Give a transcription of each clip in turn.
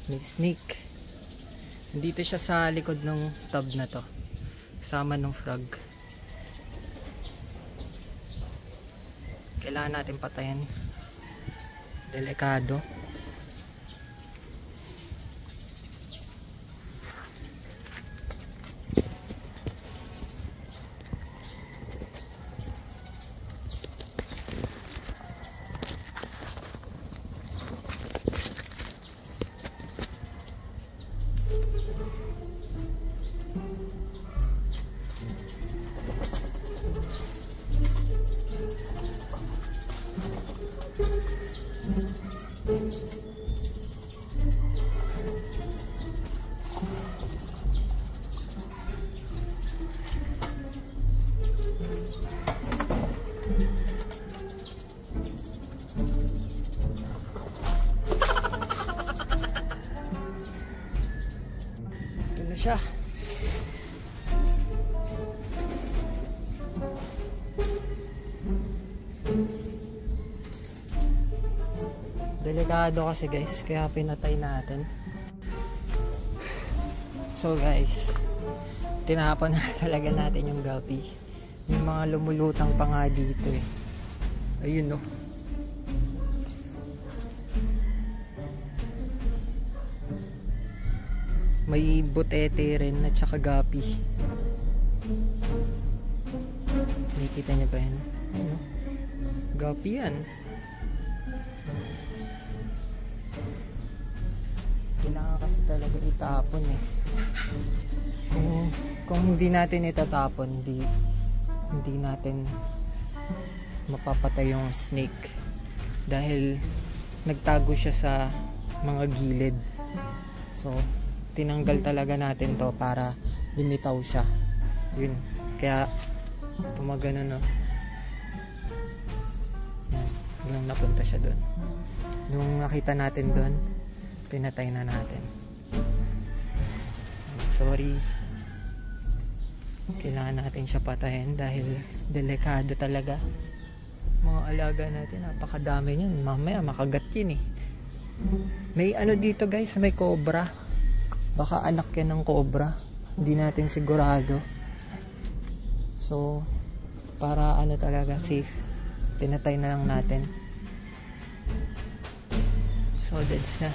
May snake. Nandito siya sa likod ng tub na to. Kasama ng frog. Kailangan natin patayin. Delikado. Ito na siya. Delikado kasi guys, kaya pinatay natin. So guys, tinapon na talaga natin yung guppy. May mga lumulutang pa nga dito eh. Ayun no. May butete rin at saka guppy. Nakikita niyo ba yan? Ayun no. Guppy yan. Kailangan kasi talaga itapon eh. Kung hindi natin itatapon, hindi natin mapapatay yung snake dahil nagtago siya sa mga gilid. So tinanggal talaga natin to para lumitaw siya. Yun. Kaya pumagano no. Yan. Hanggang napunta siya doon. Nung nakita natin doon, pinatay na natin. Sorry. Kailangan natin siya patayin dahil delikado talaga. Mga alaga natin, napakadami niyan. Mamaya makagat yun eh. May ano dito guys, may cobra. Baka anak yan ng cobra. Hindi natin sigurado. So, para ano talaga, safe. Pinatay na lang natin. So, that's na.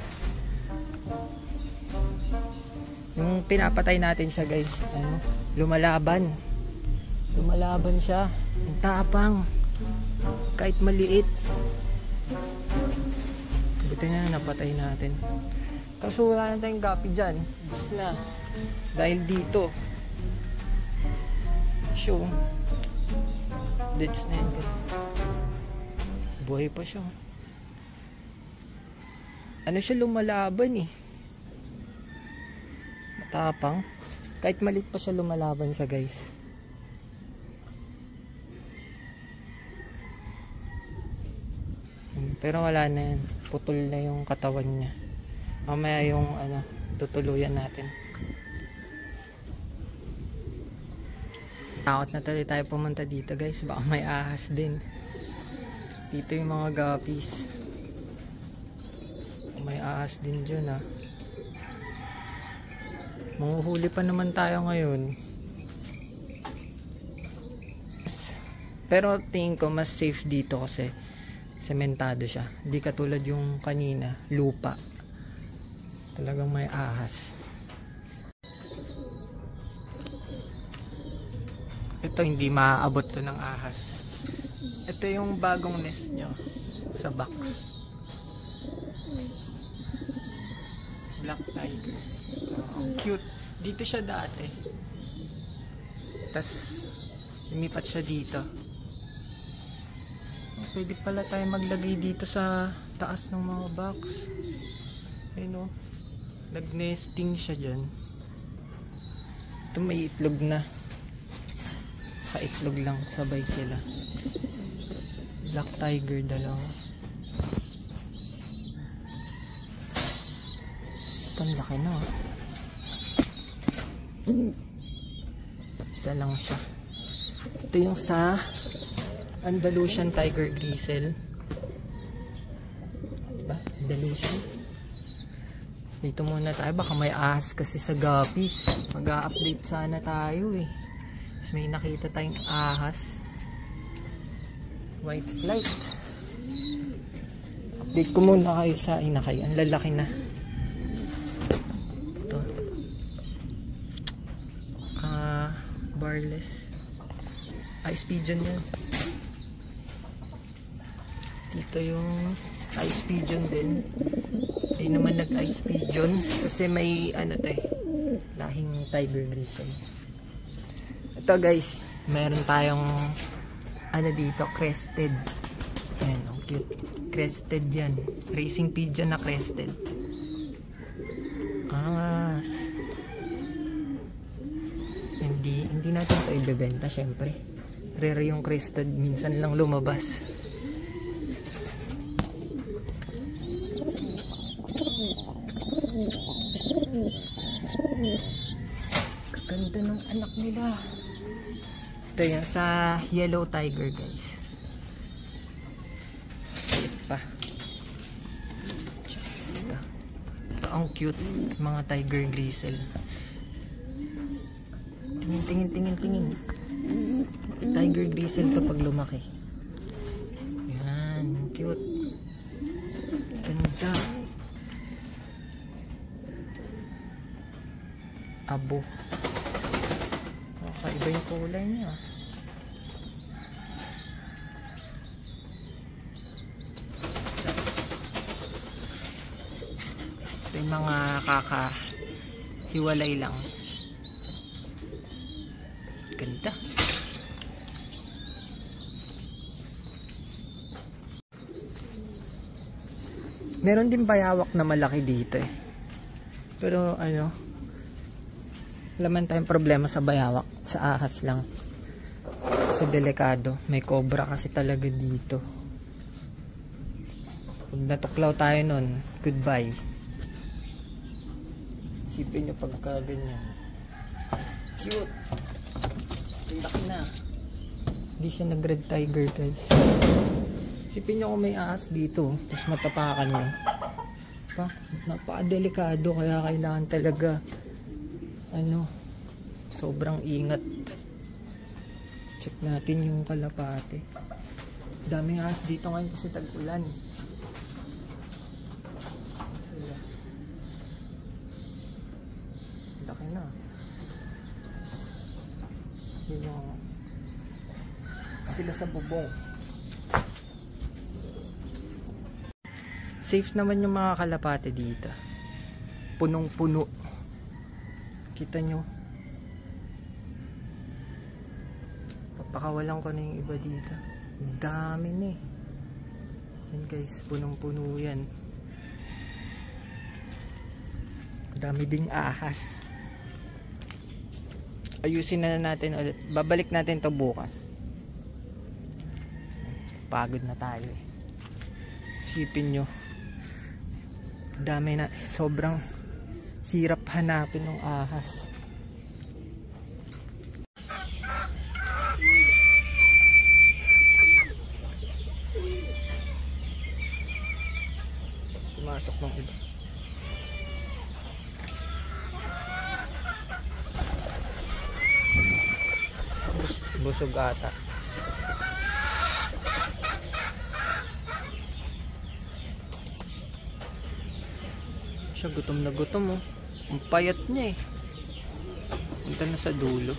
Yung pinapatay natin siya guys, ano, lumalaban siya, ang tapang kahit maliit. Buti na napatay natin, kaso wala na tayong guppy dyan. Bus na dahil dito show deads na yun guys. Buhay pa siya, ano siya, lumalaban eh. Tapang. Kahit malit pa siya, lumalaban siya guys. Pero wala na yan. Putol na yung katawan niya. Mamaya yung ano, tutuluyan natin. Takot na tayo pumunta dito guys. Baka may ahas din. Dito yung mga guppies. May ahas din dyan ah. Manguhuli pa naman tayo ngayon. Pero tingin ko mas safe dito kasi sementado siya. Hindi katulad yung kanina, lupa. Talagang may ahas. Ito hindi maaabot to ng ahas. Ito yung bagong nest nyo sa box. Black tiger. Ang cute. Dito siya dati. Tas lumipat siya dito. Pwede pala tayo maglagay dito sa taas ng mga box. Ayun o. Nag-nesting siya dyan. Ito may itlog na. Ka-itlog lang. Sabay sila. Black tiger dalawa. Panlaki na oh. Isa lang siya. Ito yung sa Andalusian Tiger Grizzle. Diba? Andalusian. Dito muna tayo, baka may ahas kasi sa guppies. Mag-a-update sana tayo eh. Tapos may nakita tayong ahas. White flight. Update ko muna kayo sa inakay. Ang lalaki na. Ito. Barless. Ice pigeon yan. Dito yung ice pigeon din. Hindi naman nag-ice pigeon kasi may ano to eh, lahing tiger gristle. Ito guys, meron tayong ano dito, crested. Ayan, ang cute. Crested yan. Racing pigeon na crested. Angas. Hindi natin ito ibebenta syempre. Rare yung crested, minsan lang lumabas. Ganda ng anak nila. Ito yung sa yellow tiger guys. Pa. Ito ang cute mga tiger gristle. Tingin. Tiger gristle to pag lumaki. Yan, cute. Ganda. Abo. Kakaiba yung kulay niya. Ito yung mga hiwalay lang. Ganda. Meron din bayawak na malaki dito eh. Pero ano, wala tayong problema sa bayawak, sa ahas lang. Kasi delikado, may cobra kasi talaga dito. Pag natuklaw tayo nun, goodbye. Isipin nyo pagka ganyan. Cute. Laki na. Hindi siya nag-red tiger guys. Isipin nyo kung may ahas dito, tapos matapakan nyo. Napaka-delikado, kaya kailangan talaga ano, sobrang ingat. Check natin yung kalapate. Daming ahas dito ngayon kasi tag-ulan. Laki na. Yun yung sila sa bubong. Safe naman yung mga kalapate dito. Punong-puno. Kita nyo. Papakawalan ko na yung iba dito. Dami na eh. Yan guys, punong-puno yan. Dami ding ahas. Ayusin na natin ulit. Babalik natin to bukas. Pagod na tayo eh. Isipin nyo. Dami na. Sobrang hirap hanapin ng ahas. Pumasok ng iba. Busog ata. Siya gutom na gutom oh. Ang payat niya eh. Punta na sa dulo.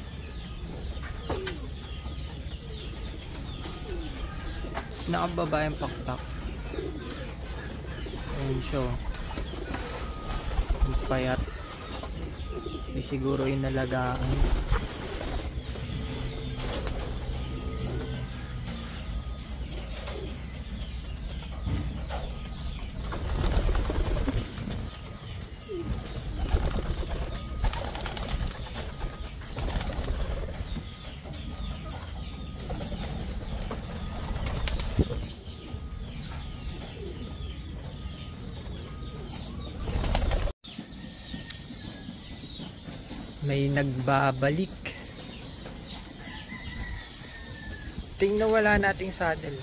Tapos nakababa yung pakpak. Ayun siya. Ang payat. Di siguro inalagaan. May nagbabalik. Tingnan wala nating saddle.